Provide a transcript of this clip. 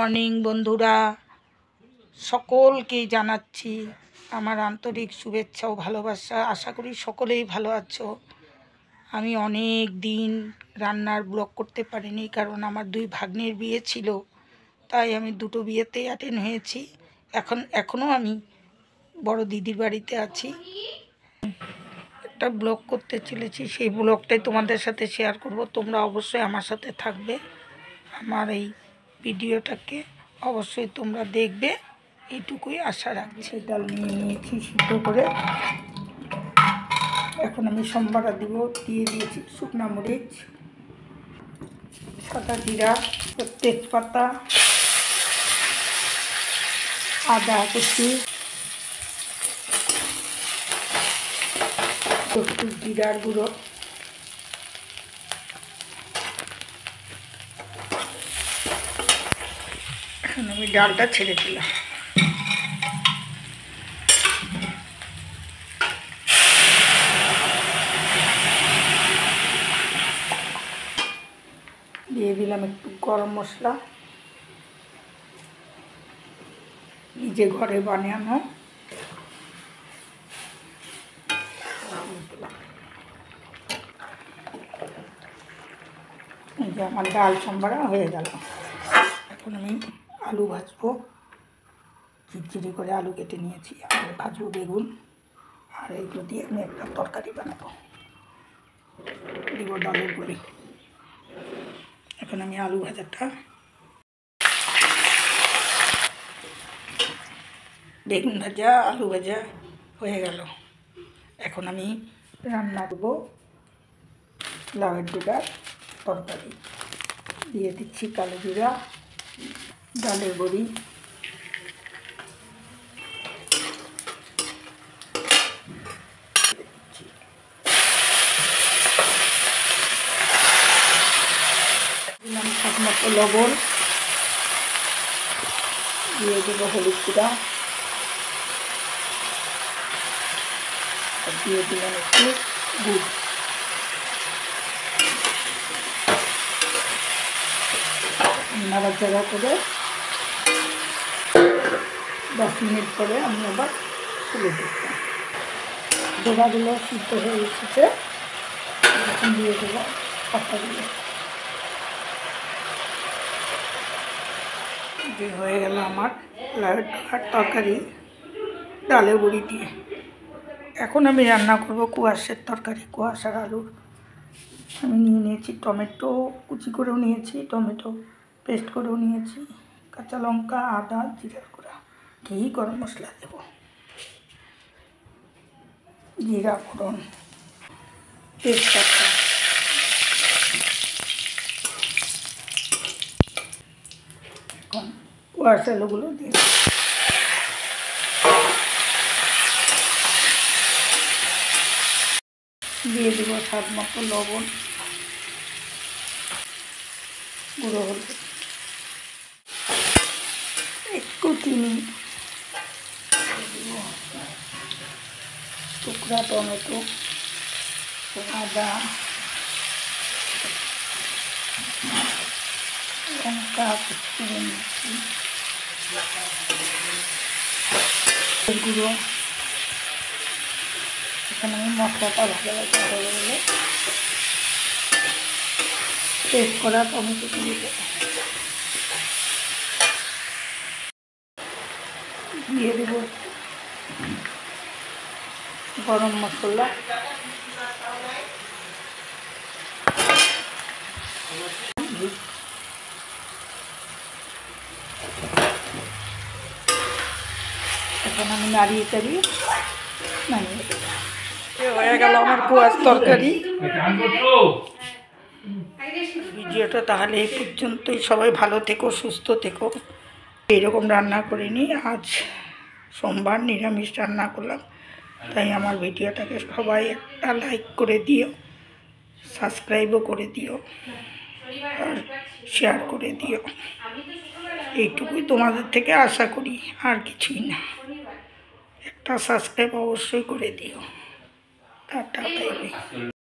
Morning বন্ধুরা, সকলকে জানাচ্ছি আমার আন্তরিক শুভেচ্ছা ও ভালোবাসা। আশা করি সকলেই ভালো আছো। আমি অনেক দিন রান্নার ব্লগ করতে পারিনি, কারণ আমার দুই ভাগ্নের বিয়ে ছিল, তাই আমি দুটো বিয়েতেই অ্যাটেন্ড হয়েছি। এখনও আমি বড় দিদির বাড়িতে আছি। একটা ব্লগ করতে চলেছি, সেই ব্লগটাই তোমাদের সাথে শেয়ার করব। তোমরা অবশ্যই আমার সাথে থাকবে, আমার এই ভিডিওটাকে অবশ্যই তোমরা দেখবে, এইটুকুই আশা রাখছি। ডাল নিয়ে নিয়েছি সিদ্ধ করে। এখন আমি সম্বারা দিয়ে দিয়েছি শুকনা মরিচ, সাদা জিরা, তেজপাতা, আদা কুচি, একটু জিরার গুঁড়ো, এখন আমি ডালটা ছেড়ে দিলাম। দিয়ে দিলাম একটু গরম মশলা, নিজে ঘরে বানানো। এই যে আমার ডাল সম্বারা হয়ে গেল। এখন আমি আলু ভাজবো। চিরচিরি করে আলু কেটে নিয়েছি, আর ভাজবো বেগুন, আর এইগুলো দিয়ে আমি একটা তরকারি বানাবো। দিব ডালের বড়ি। এখন আমি আলু ভাজাটা, বেগুন ভাজা, আলু ভাজা হয়ে গেল। এখন আমি রান্না করবো লাউয়ের ডোডার তরকারি। দিয়ে দিচ্ছি কালো জিরা, ডালের বড়ি, দিলাম স্বাদ মতো লবণ, দিয়ে দেবো হলুদ গুঁড়া, দিয়ে দিলাম একটু গুড়। নাড়াচাড়া করে 10 মিনিট পরে আমি আবার তুলে দিচ্ছি। ডোবাগুলো সিদ্ধ হয়ে এসেছে, এখন দিয়ে দেবো পাতাগুলো। যে হয়ে গেল আমার লাউয়ের ডোকার তরকারি ডালের বড়ি দিয়ে। এখন আমি রান্না করব কুয়াশার তরকারি, কুয়াশার আলুর। আমি নিয়ে নিয়েছি টমেটো কুচি করেও নিয়েছি, টমেটো পেস্ট করেও নিয়েছি, কাঁচা লঙ্কা, আদা, জিরার গুঁড়া, ঘি, গরম মশলা দেব, জিরা ফোড়ন, তেজপাতা। এখন কুয়াশা আলুগুলো দিয়ে দেব স্বাদ মতো লবণ, গুঁড়ো হলুদ, একটু চিনি, টুকরা টমেটো, আদা, লঙ্কা কুচি নিচ্ছি, গুঁড়ো। এখানে আমি মশলাটা ভালো ভাজা হয়ে গেলে পেস্ট করা টমেটো দিয়ে দেবো, দিয়ে দেবো গরম মশলা, এখন আমি নাড়িয়ে চাড়িয়ে নামিয়ে দেবো। হয়ে গেল আমার কুয়াশ তরকারি। ভিডিওটা তাহলে এই পর্যন্তই। সবাই ভালো থেকো, সুস্থ থেকো। এরকম রান্না করিনি, আজ সোমবার নিরামিষ রান্না করলাম, তাই আমার ভিডিওটাকে সবাই একটা লাইক করে দিও, সাবস্ক্রাইবও করে দিও, আর শেয়ার করে দিও। এইটুকুই তোমাদের থেকে আশা করি, আর কিছুই না। একটা সাবস্ক্রাইব অবশ্যই করে দিও। Tata bye bye.